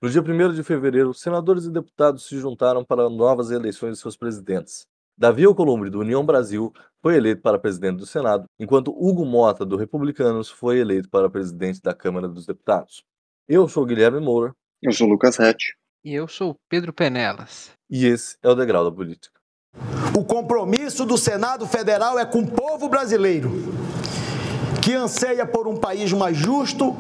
No dia 1º de fevereiro, senadores e deputados se juntaram para novas eleições de seus presidentes. Davi Alcolumbre, do União Brasil, foi eleito para presidente do Senado, enquanto Hugo Mota, do Republicanos, foi eleito para presidente da Câmara dos Deputados. Eu sou Guilherme Moura. Eu sou Lucas Retti. E eu sou Pedro Penelas. E esse é o Degrau da Política. O compromisso do Senado Federal é com o povo brasileiro, que anseia por um país mais justo,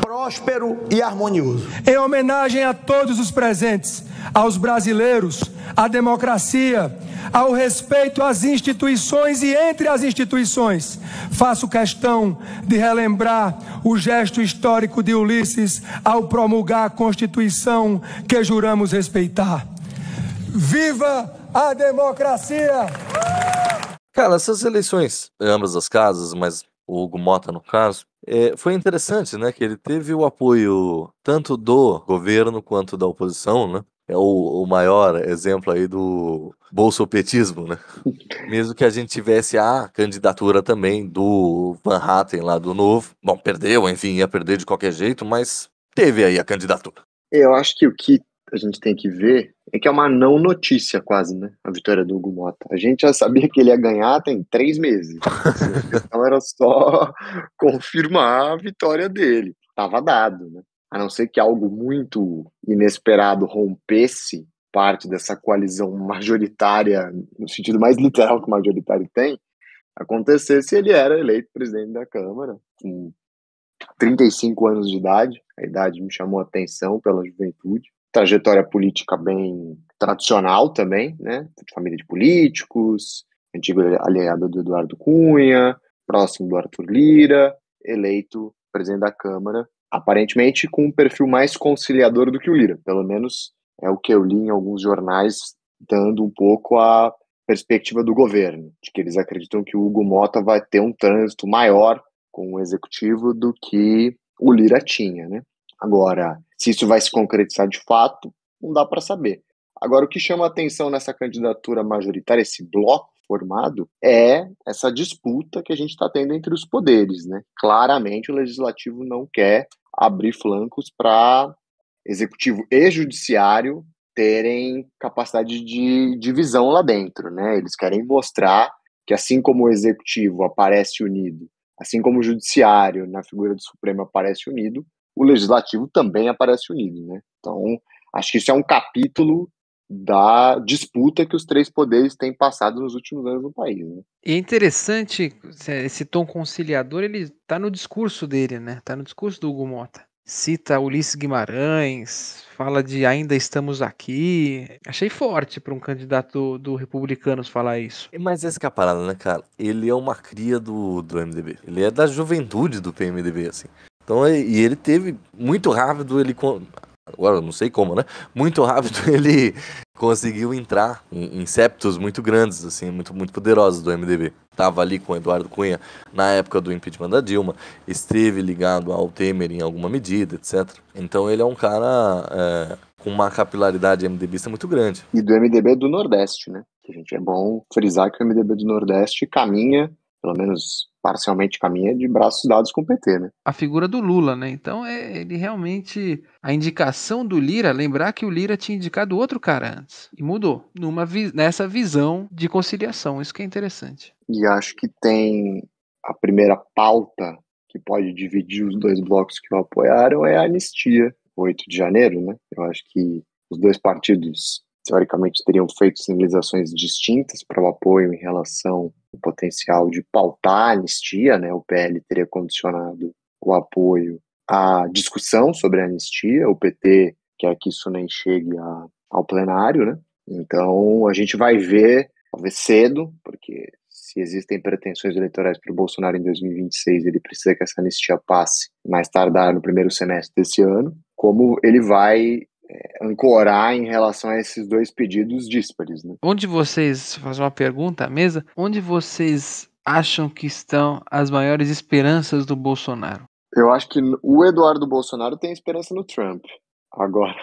próspero e harmonioso. Em homenagem a todos os presentes, aos brasileiros, à democracia, ao respeito às instituições e entre as instituições, faço questão de relembrar o gesto histórico de Ulisses ao promulgar a Constituição que juramos respeitar. Viva a democracia! Cara, essas eleições, ambas as casas, mas o Hugo Mota no caso, foi interessante, né, que ele teve o apoio tanto do governo quanto da oposição, né? É o maior exemplo aí do bolsopetismo, né? Mesmo que a gente tivesse a candidatura também do Van Hatten lá do Novo. Bom, perdeu, enfim, ia perder de qualquer jeito, mas teve aí a candidatura. Eu acho que o que a gente tem que ver é que é uma não notícia quase, né? A vitória do Hugo Mota. A gente já sabia que ele ia ganhar tem 3 meses. Então era só confirmar a vitória dele. Tava dado, né? A não ser que algo muito inesperado rompesse parte dessa coalizão majoritária, no sentido mais literal que o majoritário tem, acontecesse, ele era eleito presidente da Câmara, com 35 anos de idade. A idade me chamou a atenção pela juventude. Trajetória política bem tradicional também, né? Família de políticos, antigo aliado do Eduardo Cunha, próximo do Arthur Lira, eleito presidente da Câmara, aparentemente com um perfil mais conciliador do que o Lira. Pelo menos é o que eu li em alguns jornais, dando um pouco a perspectiva do governo, de que eles acreditam que o Hugo Mota vai ter um trânsito maior com o executivo do que o Lira tinha, né? Agora, se isso vai se concretizar de fato, não dá para saber. Agora, o que chama a atenção nessa candidatura majoritária, esse bloco formado, é essa disputa que a gente está tendo entre os poderes, né? Claramente, o legislativo não quer abrir flancos para executivo e judiciário terem capacidade de divisão lá dentro, né? Eles querem mostrar que, assim como o executivo aparece unido, assim como o judiciário na figura do Supremo aparece unido, o legislativo também aparece unido, né? Então, acho que isso é um capítulo da disputa que os 3 poderes têm passado nos últimos anos no país, né? E é interessante, esse tom conciliador, ele tá no discurso dele, né? Tá no discurso do Hugo Mota. Cita Ulisses Guimarães, fala de ainda estamos aqui. Achei forte para um candidato do Republicanos falar isso. Mas essa que é a parada, né, cara? Ele é uma cria do MDB. Ele é da juventude do PMDB, assim. Então, e ele teve, muito rápido, agora eu não sei como, né? Muito rápido ele conseguiu entrar em septos muito grandes, assim, muito poderosos do MDB. Tava ali com o Eduardo Cunha na época do impeachment da Dilma, esteve ligado ao Temer em alguma medida, etc. Então ele é um cara com uma capilaridade MDBista muito grande. E do MDB do Nordeste, né? Que a gente é bom frisar que o MDB do Nordeste caminha, pelo menos parcialmente caminha, de braços dados com o PT, né? A figura do Lula, né? Então ele realmente... A indicação do Lira, lembrar que o Lira tinha indicado outro cara antes. E mudou. Nessa visão de conciliação. Isso que é interessante. E acho que tem a primeira pauta que pode dividir os 2 blocos que o apoiaram é a anistia, 8 de janeiro, né? Eu acho que os 2 partidos, teoricamente, teriam feito sinalizações distintas para o apoio em relação ao potencial de pautar a anistia, né? O PL teria condicionado o apoio à discussão sobre a anistia, o PT quer que isso nem chegue ao plenário, né? Então, a gente vai ver, talvez cedo, porque se existem pretensões eleitorais para o Bolsonaro em 2026, ele precisa que essa anistia passe mais tardar no primeiro semestre desse ano, como ele vai ancorar em relação a esses 2 pedidos díspares, né? Onde vocês, fazer uma pergunta à mesa, onde vocês acham que estão as maiores esperanças do Bolsonaro? Eu acho que o Eduardo Bolsonaro tem esperança no Trump. Agora,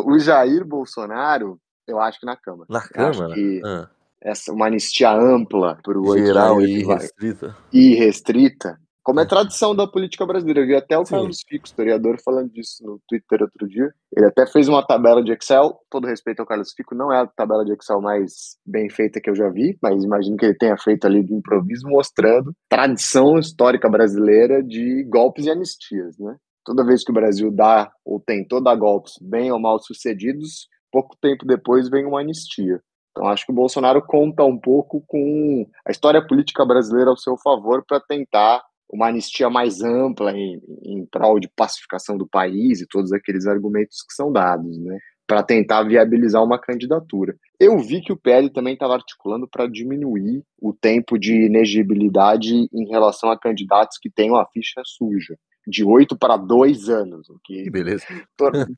o Jair Bolsonaro, eu acho que na Câmara. Na Câmara? Eu acho que uma anistia ampla para o 8 de geral janeiro e irrestrita. e restrita, Como é tradição da política brasileira. Eu vi até o Sim. Carlos Fico, historiador, falando disso no Twitter outro dia. Ele até fez uma tabela de Excel. Todo respeito ao Carlos Fico, não é a tabela de Excel mais bem feita que eu já vi, mas imagino que ele tenha feito ali de improviso, mostrando tradição histórica brasileira de golpes e anistias, né? Toda vez que o Brasil dá ou tentou dar golpes bem ou mal sucedidos, pouco tempo depois vem uma anistia. Então, acho que o Bolsonaro conta um pouco com a história política brasileira ao seu favor para tentar uma anistia mais ampla em prol de pacificação do país e todos aqueles argumentos que são dados, né? Para tentar viabilizar uma candidatura. Eu vi que o PL também estava articulando para diminuir o tempo de inegibilidade em relação a candidatos que tenham a ficha suja, de 8 para 2 anos, o que Que beleza.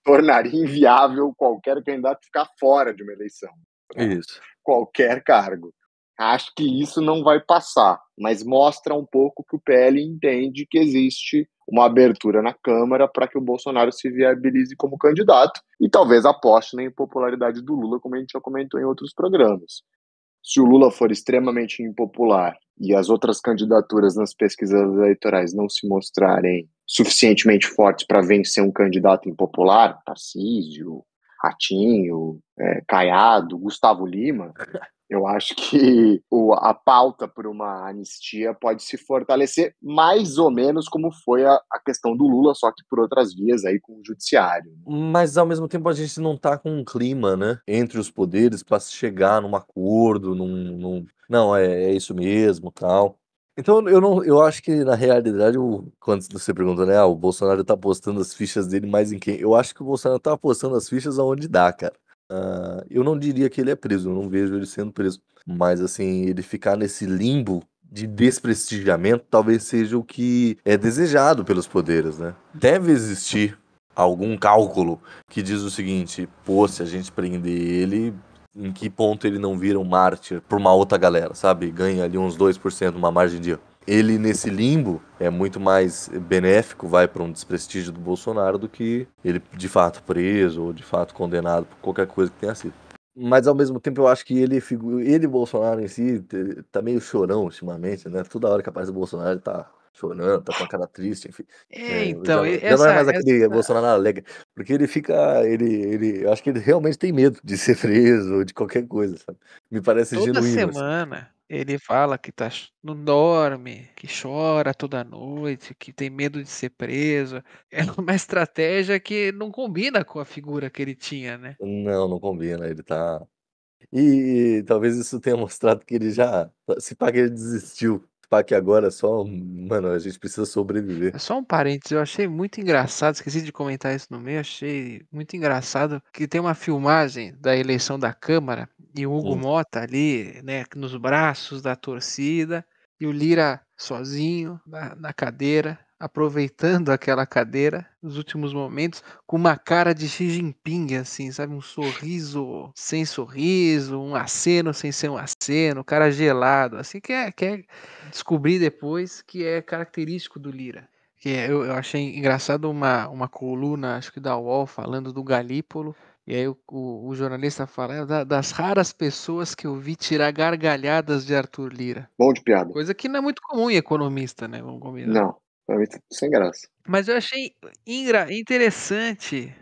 tornaria inviável qualquer candidato ficar fora de uma eleição. Isso. Qualquer cargo. Acho que isso não vai passar, mas mostra um pouco que o PL entende que existe uma abertura na Câmara para que o Bolsonaro se viabilize como candidato e talvez aposte na impopularidade do Lula, como a gente já comentou em outros programas. Se o Lula for extremamente impopular e as outras candidaturas nas pesquisas eleitorais não se mostrarem suficientemente fortes para vencer um candidato impopular, Tarcísio, Ratinho, Caiado, Gustavo Lima, eu acho que a pauta por uma anistia pode se fortalecer mais ou menos como foi a questão do Lula, só que por outras vias aí com o judiciário. Mas ao mesmo tempo a gente não tá com um clima, né, entre os poderes para chegar num acordo, não, é isso mesmo, tal. Então eu acho que na realidade, quando você perguntou, né, o Bolsonaro tá apostando as fichas dele mais em quem? Eu acho que o Bolsonaro tá apostando as fichas aonde dá, cara. Eu não diria que ele é preso, eu não vejo ele sendo preso. Mas, assim, ele ficar nesse limbo de desprestigiamento talvez seja o que é desejado pelos poderes, né? Deve existir algum cálculo que diz o seguinte: pô, se a gente prender ele, em que ponto ele não vira um mártir por uma outra galera, sabe? Ganha ali uns 2%, uma margem de erro. Ele nesse limbo é muito mais benéfico, vai para um desprestígio do Bolsonaro do que ele de fato preso ou de fato condenado por qualquer coisa que tenha sido. Mas ao mesmo tempo eu acho que ele Bolsonaro em si tá meio chorão ultimamente, né? Toda hora que aparece o Bolsonaro ele tá chorando, tá com a cara triste, enfim. Então, Já não é mais aquele Bolsonaro alegre, porque ele fica, eu acho que ele realmente tem medo de ser preso ou de qualquer coisa, sabe? Me parece toda genuíno, assim. semana ele fala que não dorme, que chora toda noite, que tem medo de ser preso. É uma estratégia que não combina com a figura que ele tinha, né? Não combina, ele tá... E talvez isso tenha mostrado que ele já, se pá que ele desistiu, se pá que agora é só, mano, a gente precisa sobreviver. Só um parênteses, eu achei muito engraçado, esqueci de comentar isso no meio, achei muito engraçado que tem uma filmagem da eleição da Câmara e o Hugo Mota ali, né, nos braços da torcida e o Lira sozinho na cadeira, aproveitando aquela cadeira nos últimos momentos, com uma cara de Xi Jinping, assim, sabe? Um sorriso sem sorriso, um aceno sem ser um aceno, cara gelado, assim, que é descobri depois que é característico do Lira. Que eu achei engraçado uma coluna, acho que da UOL, falando do Galípolo, e aí o jornalista fala das raras pessoas que eu vi tirar gargalhadas de Arthur Lira. Bom de piada. Coisa que não é muito comum em economista, né? Vamos combinar. Não, pra mim tá sem graça. Mas eu achei interessante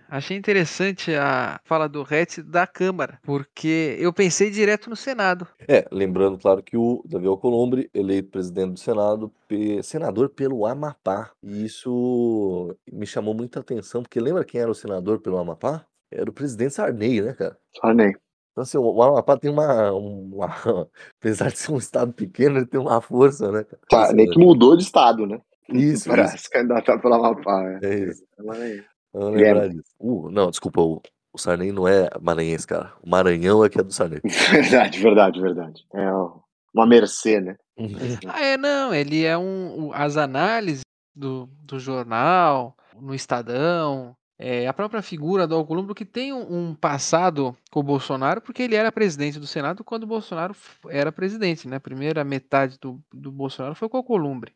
a fala do Hetz da Câmara, porque eu pensei direto no Senado. Lembrando, claro, que o Davi Alcolumbre, eleito presidente do Senado, senador pelo Amapá. E isso me chamou muita atenção, porque lembra quem era o senador pelo Amapá? Era o presidente Sarney, né, cara? Sarney. Então, assim, o Amapá tem apesar de ser um estado pequeno, ele tem uma força, né, cara? Sarney que mudou de estado, né? Isso, Pra isso. se candidatar pela Amapá. É isso. Maranhão. Vamos Ele lembrar disso. Não, desculpa, o Sarney não é maranhense, cara. O Maranhão é que é do Sarney. Verdade. É uma mercê, né? Não, ele é as análises do jornal, no Estadão, a própria figura do Alcolumbre, que tem um passado com o Bolsonaro, porque ele era presidente do Senado quando o Bolsonaro era presidente, né? A primeira metade do Bolsonaro foi com o Alcolumbre.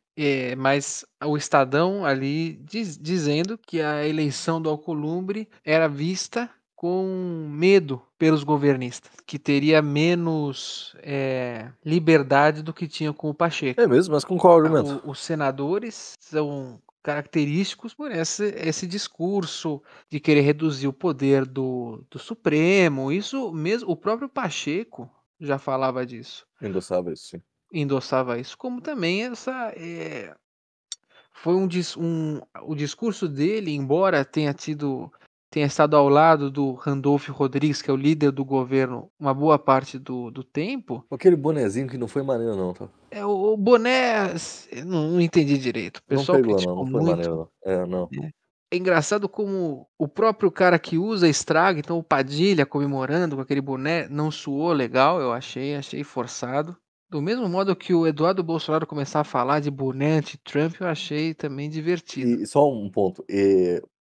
Mas o Estadão ali dizendo que a eleição do Alcolumbre era vista com medo pelos governistas, que teria menos liberdade do que tinha com o Pacheco. É mesmo, mas com qual argumento? Os senadores são característicos por esse discurso de querer reduzir o poder do Supremo. Isso mesmo, o próprio Pacheco já falava disso, Endossava isso, sim. endossava isso, como também foi o discurso dele, embora tenha estado ao lado do Randolfo Rodrigues, que é o líder do governo, uma boa parte do tempo. Aquele bonezinho que não foi maneiro, não, tá? O boné, eu não entendi direito. O Não pessoal pegou, criticou não foi muito. maneiro, não. Não. É engraçado como o próprio cara que usa estraga, então o Padilha comemorando com aquele boné não soou legal, eu achei forçado. Do mesmo modo que o Eduardo Bolsonaro começar a falar de boné anti-Trump, eu achei também divertido. E só um ponto,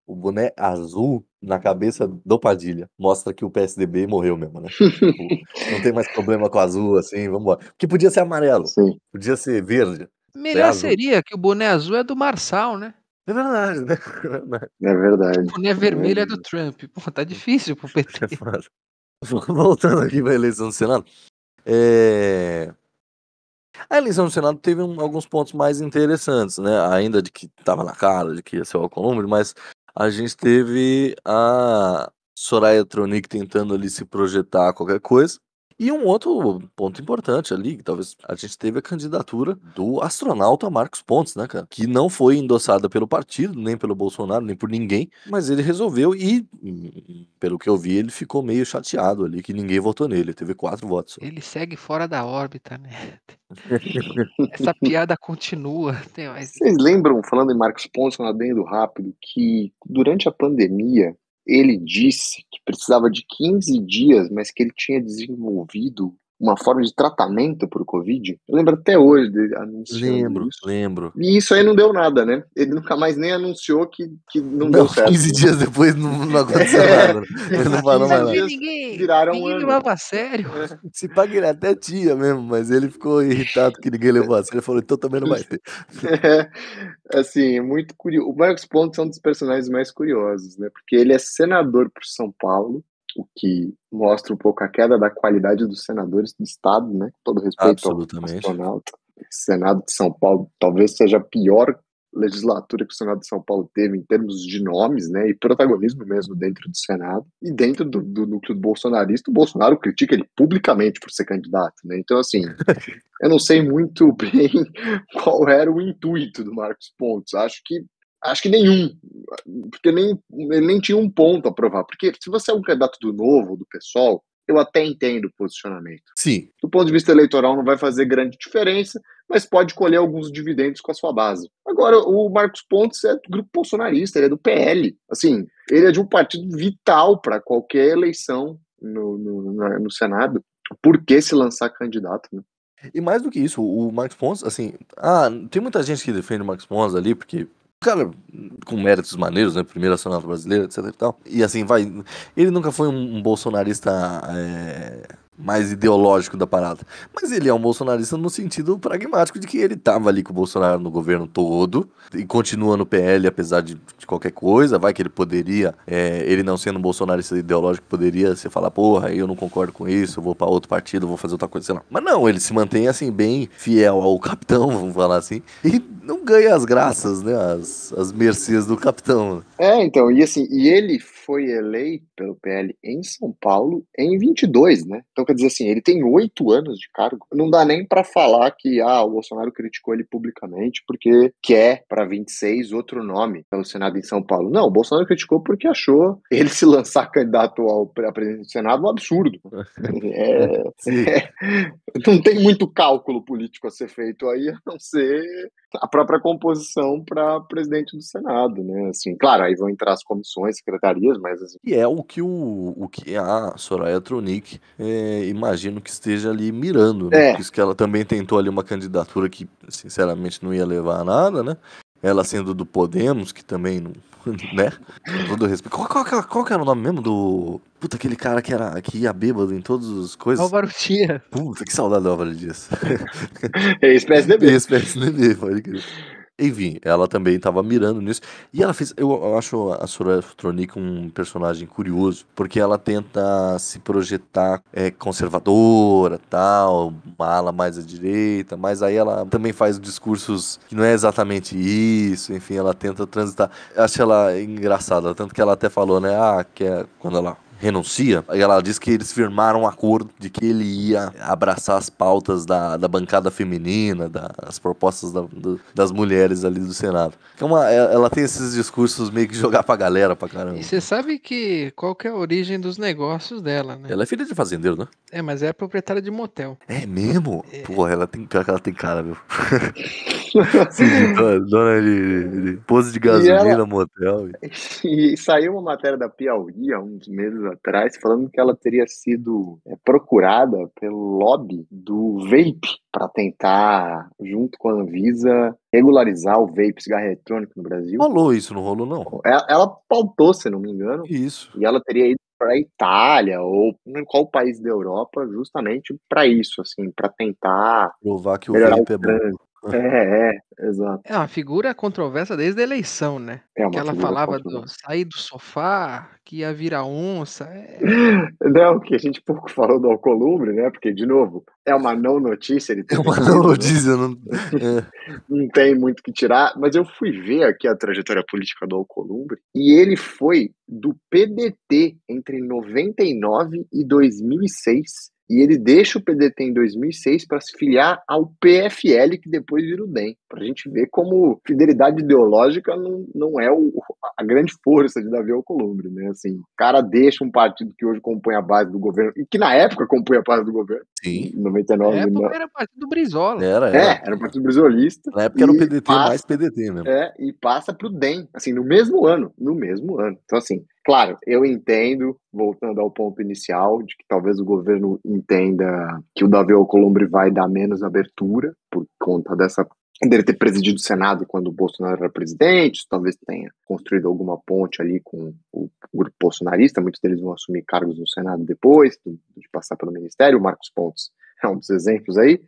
o boné azul na cabeça do Padilha mostra que o PSDB morreu mesmo, né? Tipo, não tem mais problema com azul, assim, vambora. Porque podia ser amarelo, Sim. podia ser verde. Melhor azul. seria que o boné azul é do Marçal, né? É verdade, né? É verdade. O boné vermelho é do Trump. Pô, tá difícil pro PT. Voltando aqui pra eleição do Senado. A eleição do Senado teve alguns pontos mais interessantes, né? Ainda de que tava na cara, de que ia ser o Alcolumbre, mas a gente teve a Soraya Tronic tentando ali se projetar a qualquer coisa. E um outro ponto importante ali, que talvez a gente teve a candidatura do astronauta Marcos Pontes, né, cara? Que não foi endossada pelo partido, nem pelo Bolsonaro, nem por ninguém, mas ele resolveu e, pelo que eu vi, ele ficou meio chateado ali, que ninguém votou nele. Ele teve 4 votos. Ele segue fora da órbita, né? Essa piada continua. Vocês lembram, falando em Marcos Pontes, um adendo rápido, que durante a pandemia ele disse que precisava de 15 dias, mas que ele tinha desenvolvido uma forma de tratamento para o Covid? Eu lembro até hoje dele anunciando isso. Lembro. E isso aí não deu nada, né? Ele nunca mais nem anunciou que não deu certo. 15 dias depois não aconteceu nada. Ele não falou mais nada. Ninguém levava a sério. Se paga ele até tinha mesmo, mas ele ficou irritado que ninguém levou a sério. Ele falou, então também não vai ter. Assim, muito curioso. O Marcos Pontes é um dos personagens mais curiosos, né? Porque ele é senador por São Paulo, o que mostra um pouco a queda da qualidade dos senadores do estado, né? Com todo respeito ao astronauta. O Senado de São Paulo talvez seja a pior legislatura que o Senado de São Paulo teve em termos de nomes, né, e protagonismo mesmo dentro do Senado, e dentro do núcleo bolsonarista, o Bolsonaro critica ele publicamente por ser candidato, né, então assim, eu não sei muito bem qual era o intuito do Marcos Pontes, acho que nenhum, porque ele nem tinha um ponto a provar, porque se você é um candidato do Novo, do PSOL, eu até entendo o posicionamento. Sim. Do ponto de vista eleitoral não vai fazer grande diferença, mas pode colher alguns dividendos com a sua base. Agora, o Marcos Pontes é do grupo bolsonarista, ele é do PL. Assim, ele é de um partido vital para qualquer eleição no Senado. Por que se lançar candidato, né? E mais do que isso, o Marcos Pontes, assim... tem muita gente que defende o Marcos Pontes ali, porque... Cara, com méritos maneiros, né? Primeiro astronauta brasileiro, etc e tal. E assim, ele nunca foi um bolsonarista mais ideológico da parada. Mas ele é um bolsonarista no sentido pragmático de que ele tava ali com o Bolsonaro no governo todo e continua no PL, apesar de qualquer coisa. Vai que ele poderia, ele não sendo um bolsonarista ideológico, poderia se falar, porra, eu não concordo com isso, eu vou pra outro partido, eu vou fazer outra coisa, sei lá. Mas não, ele se mantém, assim, bem fiel ao capitão, vamos falar assim, e não ganha as graças, né, as mercês do capitão. Então, e ele foi eleito pelo PL em São Paulo em 22, né? Então, quer dizer assim, ele tem 8 anos de cargo. Não dá nem para falar que o Bolsonaro criticou ele publicamente porque quer para 26 outro nome pelo Senado em São Paulo. Não, o Bolsonaro criticou porque achou ele se lançar candidato a presidente do Senado um absurdo. Não tem muito cálculo político a ser feito aí, a não ser a própria composição para presidente do Senado, né? Assim, claro, aí vão entrar as comissões, secretarias, mas assim... E é o que a Soraya Tronic imagino que esteja ali mirando, né? Por isso que ela também tentou ali uma candidatura que, sinceramente, não ia levar a nada, né? Ela sendo do Podemos, que também não... né? Com todo respeito. Qual que era o nome mesmo do... Puta, aquele cara que ia bêbado em todas as coisas? Álvaro Dias. Puta, que saudade do Álvaro Dias. Ex-PSDB. Ex-PSDB, pode crer. Enfim, ela também estava mirando nisso. E ela fez. Eu acho a Soraya Tronic um personagem curioso, porque ela tenta se projetar conservadora, tal, uma ala mais à direita, mas aí ela também faz discursos que não é exatamente isso. Enfim, ela tenta transitar. Eu acho ela engraçada, tanto que ela até falou, né? Que é quando ela renuncia, aí ela diz que eles firmaram um acordo de que ele ia abraçar as pautas da bancada feminina, das propostas das mulheres ali do Senado. Então, ela tem esses discursos meio que jogar pra galera pra caramba. E você sabe qual que é a origem dos negócios dela, né? Ela é filha de fazendeiro, né? Mas é proprietária de motel. É mesmo? Porra, pior que ela tem cara, viu? Sim, dona de posto de gasolina, motel. E saiu uma matéria da Piauí há uns meses atrás falando que ela teria sido procurada pelo lobby do vape para tentar, junto com a Anvisa, regularizar o vape, cigarro eletrônico no Brasil. Rolou isso, não rolou não? Ela pautou, se não me engano. Isso. E ela teria ido para a Itália ou em qual país da Europa justamente para isso, assim, para tentar provar que o melhorar vape é bom. Exato. É uma figura controversa desde a eleição, né? Que ela falava do sair do sofá, que ia virar onça. Não, que a gente pouco falou do Alcolumbre, né? Porque, de novo, é uma não notícia. Ele é uma não notícia, né? Não tem muito o que tirar. Mas eu fui ver aqui a trajetória política do Alcolumbre e ele foi do PDT entre 99 e 2006. E ele deixa o PDT em 2006 para se filiar ao PFL, que depois vira o DEM. Para a gente ver como fidelidade ideológica não é a grande força de Davi Alcolumbre, né? Assim, o cara deixa um partido que hoje compõe a base do governo, e que na época compunha a base do governo. Sim. Em 99. Na época era o partido do Brizola. Era o partido brizolista. Na época era o PDT mais PDT mesmo. E passa para o DEM, assim, no mesmo ano. Então, assim, claro, eu entendo, voltando ao ponto inicial, de que talvez o governo entenda que o Davi Alcolumbre vai dar menos abertura por conta dele ter presidido o Senado quando o Bolsonaro era presidente, talvez tenha construído alguma ponte ali com o grupo bolsonarista, muitos deles vão assumir cargos no Senado depois de passar pelo Ministério, o Marcos Pontes é um dos exemplos aí,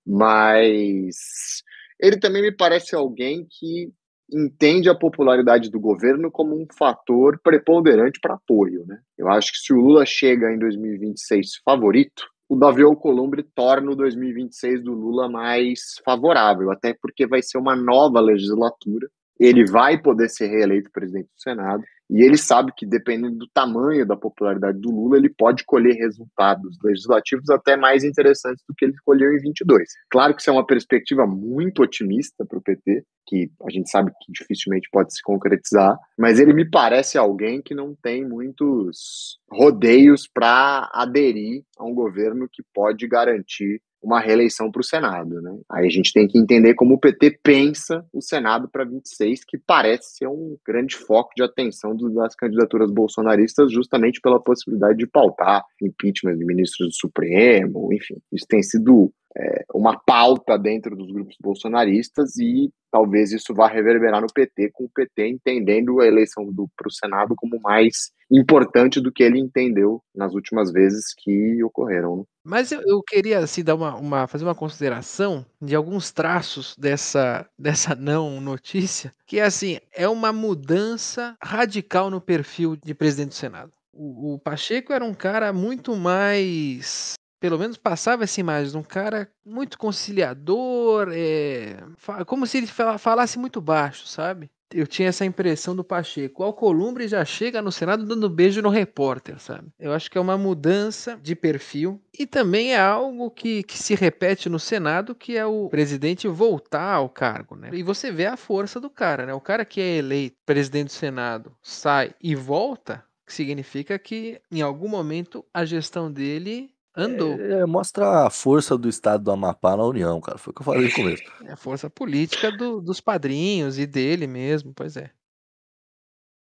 mas ele também me parece alguém que entende a popularidade do governo como um fator preponderante para apoio, né? Eu acho que se o Lula chega em 2026 favorito, o Davi Alcolumbre torna o 2026 do Lula mais favorável, até porque vai ser uma nova legislatura, ele vai poder ser reeleito presidente do Senado, e ele sabe que, dependendo do tamanho da popularidade do Lula, ele pode colher resultados legislativos até mais interessantes do que ele colheu em 22. Claro que isso é uma perspectiva muito otimista para o PT, que a gente sabe que dificilmente pode se concretizar, mas ele me parece alguém que não tem muitos rodeios para aderir a um governo que pode garantir uma reeleição para o Senado, né? Aí a gente tem que entender como o PT pensa o Senado para 26, que parece ser um grande foco de atenção das candidaturas bolsonaristas, justamente pela possibilidade de pautar impeachment de ministros do Supremo, enfim. Isso tem sido uma pauta dentro dos grupos bolsonaristas e talvez isso vá reverberar no PT, com o PT entendendo a eleição para o Senado como mais importante do que ele entendeu nas últimas vezes que ocorreram. Né? Mas eu queria assim, dar fazer uma consideração de alguns traços dessa não notícia, que assim, é uma mudança radical no perfil de presidente do Senado. O Pacheco era um cara muito mais... Pelo menos passava essa imagem de um cara muito conciliador, como se ele falasse muito baixo, sabe? Eu tinha essa impressão do Pacheco. O Alcolumbre já chega no Senado dando beijo no repórter, sabe? Eu acho que é uma mudança de perfil e também é algo que se repete no Senado, que é o presidente voltar ao cargo, né? E você vê a força do cara, né? O cara que é eleito presidente do Senado sai e volta, significa que em algum momento a gestão dele andou. Mostra a força do estado do Amapá na União, cara. Foi o que eu falei no começo. É a força política dos padrinhos e dele mesmo, pois é.